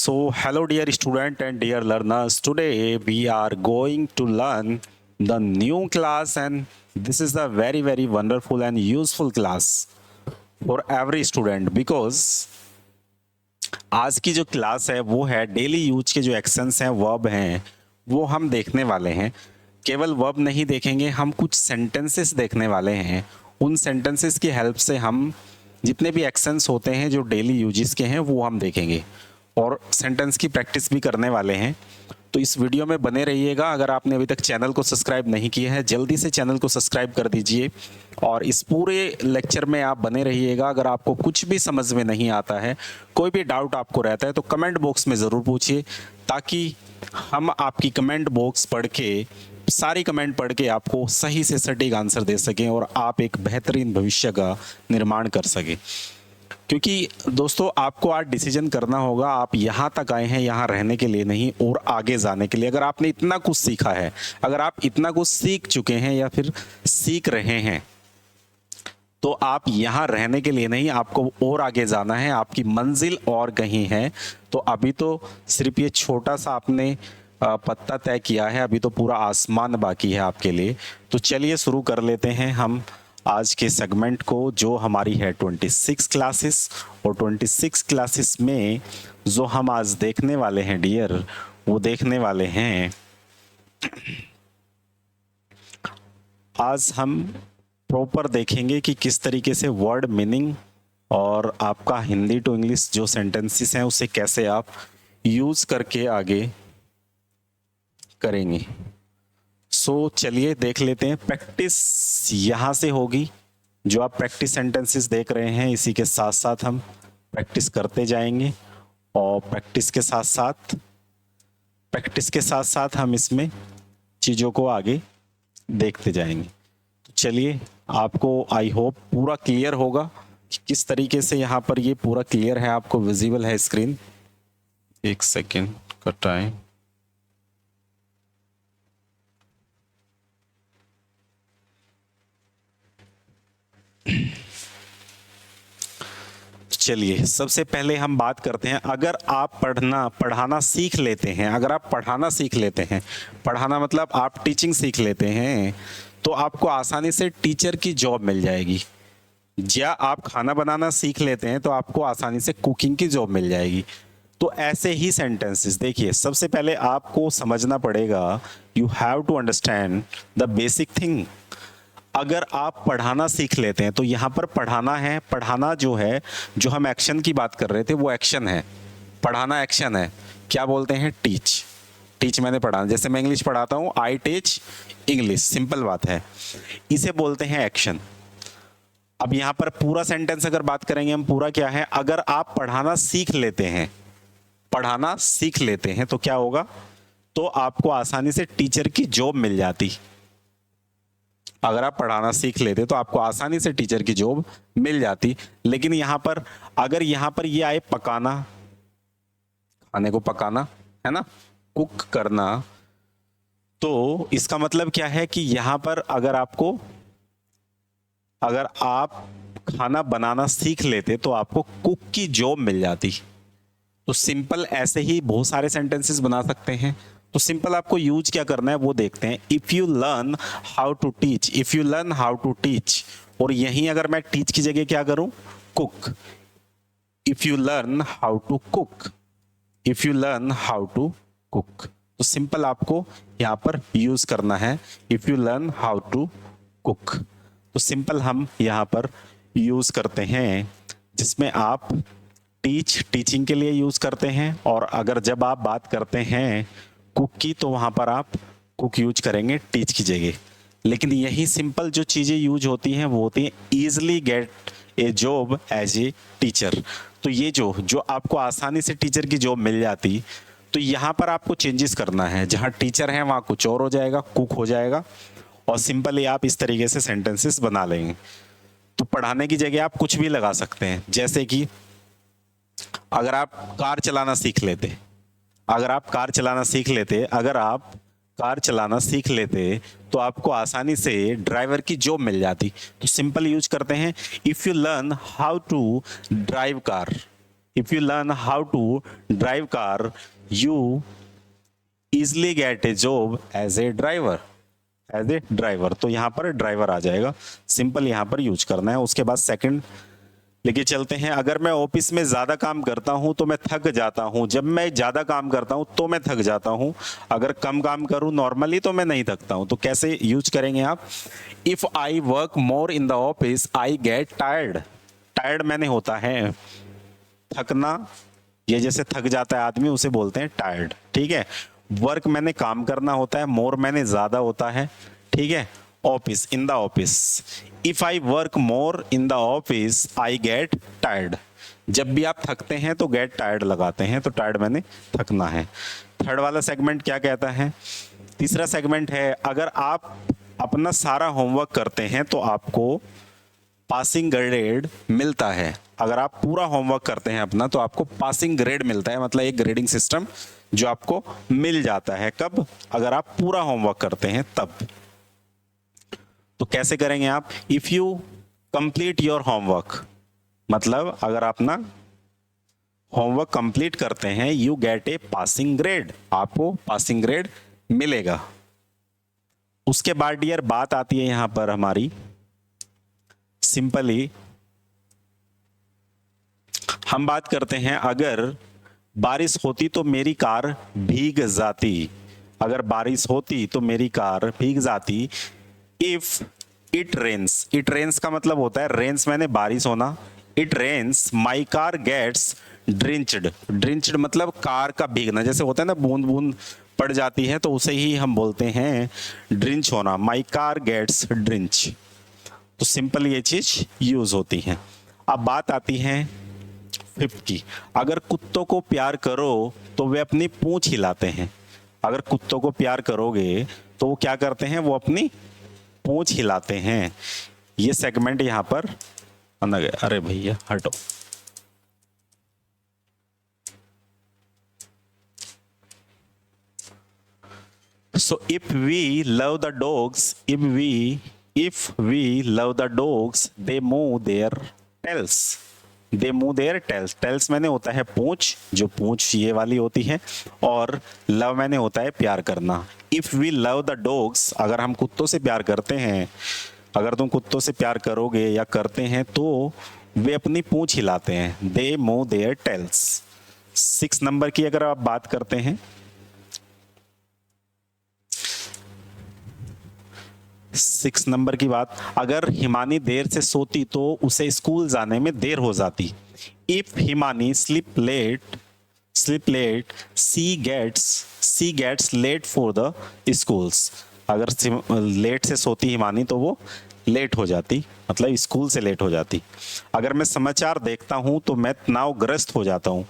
So, hello, dear student and dear learners. Today we are going to learn the new class, and this is a very, very wonderful and useful class for every student because आज की जो class है वो है daily use के जो actions हैं verb हैं वो हम देखने वाले हैं। केवल वर्ब नहीं देखेंगे, हम कुछ सेंटेंसेस देखने वाले हैं। उन सेंटेंसेस की हेल्प से हम जितने भी एक्शंस होते हैं जो डेली यूजेस के हैं वो हम देखेंगे और सेंटेंस की प्रैक्टिस भी करने वाले हैं। तो इस वीडियो में बने रहिएगा। अगर आपने अभी तक चैनल को सब्सक्राइब नहीं किया है जल्दी से चैनल को सब्सक्राइब कर दीजिए और इस पूरे लेक्चर में आप बने रहिएगा। अगर आपको कुछ भी समझ में नहीं आता है, कोई भी डाउट आपको रहता है तो कमेंट बॉक्स में ज़रूर पूछिए, ताकि हम आपकी कमेंट बॉक्स पढ़ के सारी कमेंट पढ़ के आपको सही से सटीक आंसर दे सकें और आप एक बेहतरीन भविष्य का निर्माण कर सकें। क्योंकि दोस्तों आपको आज डिसीजन करना होगा, आप यहाँ तक आए हैं यहाँ रहने के लिए नहीं और आगे जाने के लिए। अगर आपने इतना कुछ सीखा है, अगर आप इतना कुछ सीख चुके हैं या फिर सीख रहे हैं, तो आप यहाँ रहने के लिए नहीं, आपको और आगे जाना है। आपकी मंजिल और कहीं है। तो अभी तो सिर्फ ये छोटा सा आपने पत्ता तय किया है, अभी तो पूरा आसमान बाकी है आपके लिए। तो चलिए शुरू कर लेते हैं हम आज के सेगमेंट को, जो हमारी है 26 क्लासेस। और 26 क्लासेस में जो हम आज देखने वाले हैं डियर, वो देखने वाले हैं, आज हम प्रॉपर देखेंगे कि किस तरीके से वर्ड मीनिंग और आपका हिंदी टू इंग्लिश जो सेंटेंसेस हैं उसे कैसे आप यूज करके आगे करेंगे। सो चलिए देख लेते हैं। प्रैक्टिस यहाँ से होगी, जो आप प्रैक्टिस सेंटेंसेस देख रहे हैं इसी के साथ साथ हम प्रैक्टिस करते जाएंगे और प्रैक्टिस के साथ साथ हम इसमें चीज़ों को आगे देखते जाएंगे। तो चलिए, आपको आई होप पूरा क्लियर होगा कि किस तरीके से यहाँ पर ये पूरा क्लियर है, आपको विजिबल है स्क्रीन। एक सेकेंड का टाइम। चलिए सबसे पहले हम बात करते हैं, अगर आप पढ़ाना सीख लेते हैं, अगर आप पढ़ाना सीख लेते हैं, पढ़ाना मतलब आप टीचिंग सीख लेते हैं, तो आपको आसानी से टीचर की जॉब मिल जाएगी। या आप खाना बनाना सीख लेते हैं तो आपको आसानी से कुकिंग की जॉब मिल जाएगी। तो ऐसे ही सेंटेंसेस देखिए, सबसे पहले आपको समझना पड़ेगा, you have to understand the basic thing. अगर आप पढ़ाना सीख लेते हैं तो यहाँ पर पढ़ाना है, पढ़ाना जो है, जो हम एक्शन की बात कर रहे थे वो एक्शन है, पढ़ाना एक्शन है। क्या बोलते हैं? टीच। टीच मैंने पढ़ाना, जैसे मैं इंग्लिश पढ़ाता हूँ, आई टीच इंग्लिश, सिंपल बात है, इसे बोलते हैं एक्शन। अब यहाँ पर पूरा सेंटेंस अगर बात करेंगे हम, पूरा क्या है, अगर आप पढ़ाना सीख लेते हैं, पढ़ाना सीख लेते हैं तो क्या होगा, तो आपको आसानी से टीचर की जॉब मिल जाती। अगर आप पढ़ाना सीख लेते तो आपको आसानी से टीचर की जॉब मिल जाती। लेकिन यहाँ पर अगर यहाँ पर ये आए पकाना, खाने को पकाना है ना, कुक करना, तो इसका मतलब क्या है कि यहाँ पर अगर आप खाना बनाना सीख लेते तो आपको कुक की जॉब मिल जाती। तो सिंपल ऐसे ही बहुत सारे सेंटेंसेस बना सकते हैं। तो सिंपल आपको यूज क्या करना है वो देखते हैं। If you learn how to teach, if you learn how to teach, और यहीं अगर मैं टीच की जगह क्या करूं, cook. If you learn how to cook, if you learn how to cook, तो सिंपल आपको यहां पर यूज करना है, if you learn how to cook. तो सिंपल हम यहां पर यूज करते हैं, जिसमें आप टीचिंग के लिए यूज करते हैं, और अगर जब आप बात करते हैं कुक की तो वहां पर आप कुक यूज करेंगे टीच की जगह। लेकिन यही सिंपल जो चीजें यूज होती हैं वो होती हैं easily get a job as a teacher. तो ये जो आपको आसानी से टीचर की जॉब मिल जाती, तो यहाँ पर आपको चेंजेस करना है, जहाँ टीचर है वहाँ कुछ और हो जाएगा, कुक हो जाएगा, और सिंपली आप इस तरीके से सेंटेंसेस बना लेंगे। तो पढ़ाने की जगह आप कुछ भी लगा सकते हैं, जैसे कि अगर आप कार चलाना सीख लेते, अगर आप कार चलाना सीख लेते तो आपको आसानी से ड्राइवर की जॉब मिल जाती। तो सिंपल यूज करते हैं, if you learn how to drive car, if you learn how to drive car you easily get a job as a driver, as a driver. तो यहाँ पर ड्राइवर आ जाएगा, सिंपल यहाँ पर यूज करना है। उसके बाद सेकंड लेके चलते हैं। अगर मैं ऑफिस में ज्यादा काम करता हूं तो मैं थक जाता हूं। जब मैं ज्यादा काम करता हूं तो मैं थक जाता हूं। अगर कम काम करूं नॉर्मली तो मैं नहीं थकता हूं। तो कैसे यूज करेंगे आप? If I work more in the office I get tired. Tired मैंने होता है थकना, ये जैसे थक जाता है आदमी उसे बोलते हैं टायर्ड, ठीक है। वर्क मैंने काम करना होता है, मोर मैंने ज्यादा होता है, ठीक है। Office, in the office, if I work more in the office I get tired. जब भी आप थकते हैं तो गेट टायर्ड लगाते हैं, तो टायर्ड मैंने थकना है। थर्ड वाला सेगमेंट क्या कहता है? तीसरा सेगमेंट है अगर आप अपना सारा होमवर्क करते हैं तो आपको पासिंग ग्रेड मिलता है। अगर आप पूरा होमवर्क करते हैं अपना तो आपको पासिंग ग्रेड मिलता है, मतलब एक ग्रेडिंग सिस्टम जो आपको मिल जाता है। कब? अगर आप पूरा होमवर्क करते हैं तब। तो कैसे करेंगे आप? If you complete your homework, मतलब अगर आप ना होमवर्क कंप्लीट करते हैं you get a passing grade, आपको पासिंग ग्रेड मिलेगा। उसके बाद डियर बात आती है यहां पर हमारी सिंपली हम बात करते हैं अगर बारिश होती तो मेरी कार भीग जाती। अगर बारिश होती तो मेरी कार भीग जाती। If it rains, it rains का मतलब होता है रेन्स मैंने बारिश होना। It rains my car gets drenched. Drenched मतलब कार का भीगना, जैसे होता है ना बूंद बूंद पड़ जाती है तो उसे ही हम बोलते हैं ड्रिंच होना। My car gets drench. तो सिंपल ये चीज यूज होती है। अब बात आती है फिफ्थ की। अगर कुत्तों को प्यार करो तो वे अपनी पूंछ हिलाते हैं। अगर कुत्तों को प्यार करोगे तो वो क्या करते हैं? वो अपनी पूंछ हिलाते हैं। ये सेगमेंट यहां पर बना गया। अरे भैया हटो। So if we love the dogs, if we love the dogs, they move their tails. They move their tails. Tails मैंने होता है पूंछ, जो पूंछ ये वाली होती है, और love मैंने होता है प्यार करना। If we love the dogs, अगर हम कुत्तों से प्यार करते हैं, अगर तुम कुत्तों से प्यार करोगे या करते हैं तो वे अपनी पूंछ हिलाते हैं। They move their tails. 6 number की अगर आप बात करते हैं, 6 नंबर की बात, अगर हिमानी देर से सोती तो उसे स्कूल जाने में देर हो जाती। If Himani sleep late she gets late for the schools. अगर लेट से सोती हिमानी तो वो लेट हो जाती, मतलब स्कूल से लेट हो जाती। अगर मैं समाचार देखता हूं तो मैं तनावग्रस्त हो जाता हूं।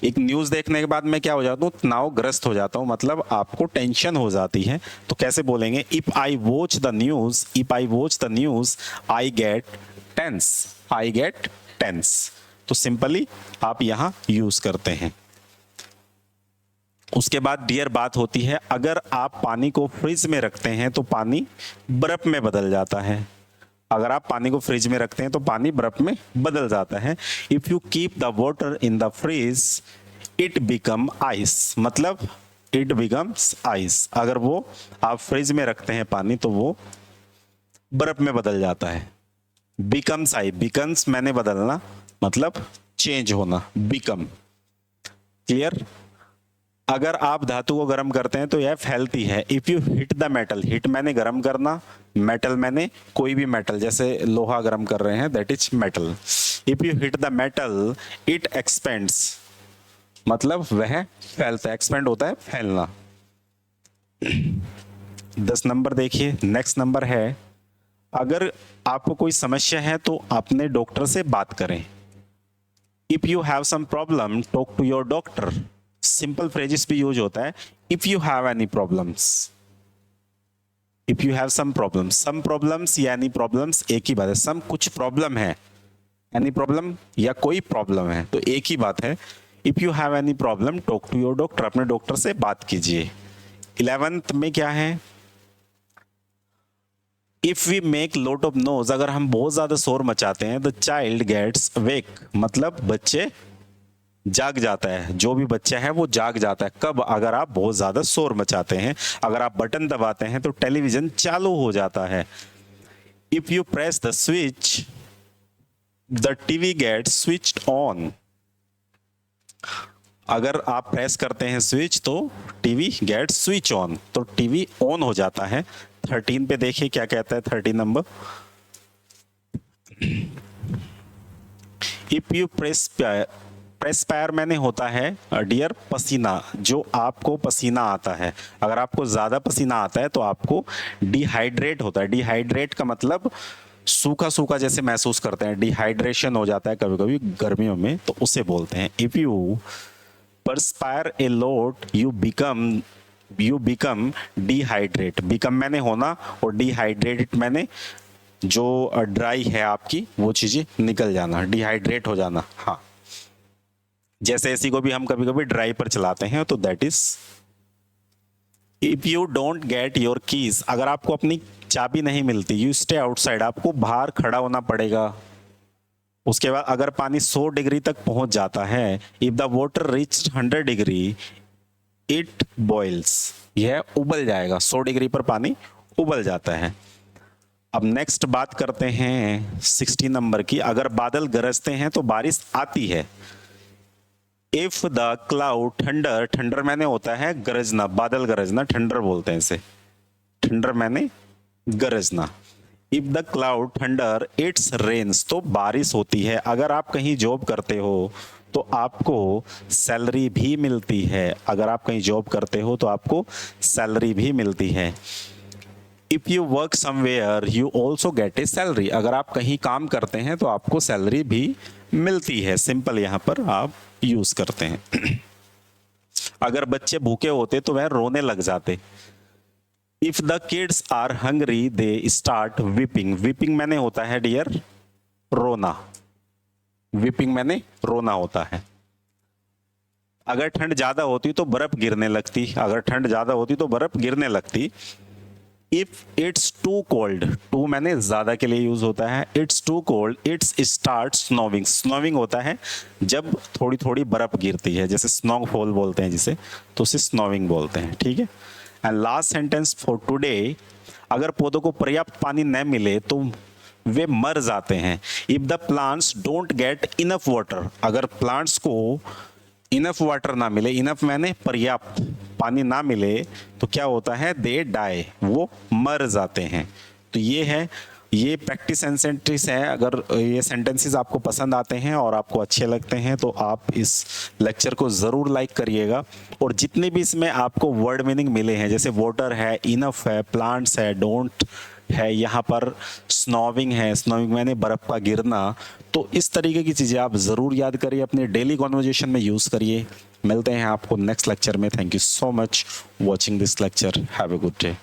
एक न्यूज देखने के बाद मैं क्या हो जाता हूँ? तनावग्रस्त हो जाता हूँ, मतलब आपको टेंशन हो जाती है। तो कैसे बोलेंगे? If I watch the news I get tense. तो सिंपली आप यहां यूज करते हैं। उसके बाद डियर बात होती है अगर आप पानी को फ्रिज में रखते हैं तो पानी बर्फ में बदल जाता है। अगर आप पानी को फ्रिज में रखते हैं तो पानी बर्फ में बदल जाता है। If you keep the water in the fridge it become ice, मतलब इट बिकम्स आइस। अगर वो आप फ्रिज में रखते हैं पानी तो वो बर्फ में बदल जाता है। बिकम्स आई, बिकम्स मैंने बदलना, मतलब चेंज होना, बिकम। क्लियर? अगर आप धातु को गर्म करते हैं तो यह फैलती है। If you hit the metal, hit मैंने गर्म करना, मेटल मैंने कोई भी मेटल, जैसे लोहा गर्म कर रहे हैं, that is metal. If you hit the metal it expends, मतलब वह फैलता है। एक्सपेंड होता है फैलना। 10 नंबर देखिए, नेक्स्ट नंबर है अगर आपको कोई समस्या है तो अपने डॉक्टर से बात करें। If you have some problem talk to your doctor. Simple phrases भी यूज होता है। If you have any problems, if you have some problems या एनी प्रॉब्लम्स एक ही बात है। सम कुछ प्रॉब्लम है, एनी प्रॉब्लम या कोई प्रॉब्लम है तो एक ही बात है। If you have any problem talk to your doctor, अपने डॉक्टर से बात कीजिए। 11th में क्या है? If we make lot of noise, अगर हम बहुत ज्यादा शोर मचाते हैं द चाइल्ड गेट्स वेक, मतलब बच्चे जाग जाता है, जो भी बच्चा है वो जाग जाता है। कब? अगर आप बहुत ज्यादा शोर मचाते हैं, अगर आप बटन दबाते हैं तो टेलीविजन चालू हो जाता है। If you press the switch the TV get switched on. अगर आप प्रेस करते हैं स्विच तो टीवी गेट स्विच ऑन, तो टीवी ऑन हो जाता है। 13 पे देखिए क्या कहता है 13 नंबर। इफ यू प्रेस्पायर मैंने होता है डियर पसीना, जो आपको पसीना आता है। अगर आपको ज्यादा पसीना आता है तो आपको डिहाइड्रेट होता है। डिहाइड्रेट का मतलब सूखा सूखा जैसे महसूस करते हैं, डिहाइड्रेशन हो जाता है कभी कभी गर्मियों में, तो उसे बोलते हैं। If you perspire a lot you become dehydrate. Become मैंने होना और डिहाइड्रेटेड मैंने जो ड्राई है आपकी वो चीजें निकल जाना, डिहाइड्रेट हो जाना। हाँ, जैसे एसी को भी हम कभी कभी ड्राई पर चलाते हैं, तो that is. If you don't get your keys, अगर आपको अपनी चाबी नहीं मिलती, यू स्टे आउटसाइड, आपको बाहर खड़ा होना पड़ेगा। उसके बाद अगर पानी 100 डिग्री तक पहुंच जाता है, if the water reach 100 degree it boils, यह उबल जाएगा। 100 डिग्री पर पानी उबल जाता है। अब नेक्स्ट बात करते हैं 60 नंबर की। अगर बादल गरजते हैं तो बारिश आती है। If the cloud thunder, thunder मैंने होता है गरजना, बादल गरजना, थंडर बोलते हैं इसे। थंडर मैंने गरजना। If the cloud thunder it's rains, तो बारिश होती है। अगर आप कहीं जॉब करते हो तो आपको सैलरी भी मिलती है। अगर आप कहीं जॉब करते हो तो आपको सैलरी भी मिलती है। If you work somewhere you also get A salary, अगर आप कहीं काम करते हैं तो आपको सैलरी भी मिलती है। सिंपल यहाँ पर आप यूज करते हैं। अगर बच्चे भूखे होते तो वह रोने लग जाते। If the kids are hungry they start weeping, weeping मैंने होता है डियर रोना, वीपिंग मैंने रोना होता है। अगर ठंड ज्यादा होती तो बर्फ गिरने लगती, अगर ठंड ज्यादा होती तो बर्फ गिरने लगती। If it's too cold, too मैंने ज्यादा के लिए यूज होता है। It's too cold it's start snowing, snowing होता है जब थोड़ी थोड़ी बर्फ गिरती है, जैसे स्नोफॉल बोलते हैं जिसे, तो उसे स्नोविंग बोलते हैं। ठीक है। And last sentence for today, अगर पौधों को पर्याप्त पानी न मिले तो वे मर जाते हैं। If the plants don't get enough water, अगर प्लांट्स को इनफ वाटर ना मिले, इनफ मैंने पर्याप्त पानी ना मिले, तो क्या होता है, दे डाई, वो मर जाते हैं। तो ये है, ये प्रैक्टिस एंड सेंटेंस है। अगर ये सेंटेंसेस आपको पसंद आते हैं और आपको अच्छे लगते हैं तो आप इस लेक्चर को ज़रूर लाइक करिएगा। और जितने भी इसमें आपको वर्ड मीनिंग मिले हैं, जैसे वाटर है, इनफ है, प्लांट्स है, डोंट है, यहाँ पर स्नोविंग है, स्नोविंग मैंने बर्फ़ का गिरना, तो इस तरीके की चीज़ें आप ज़रूर याद करिए, अपने डेली कॉन्वर्जेशन में यूज़ करिए। मिलते हैं आपको नेक्स्ट लेक्चर में। Thank you so much watching this lecture. Have a good day.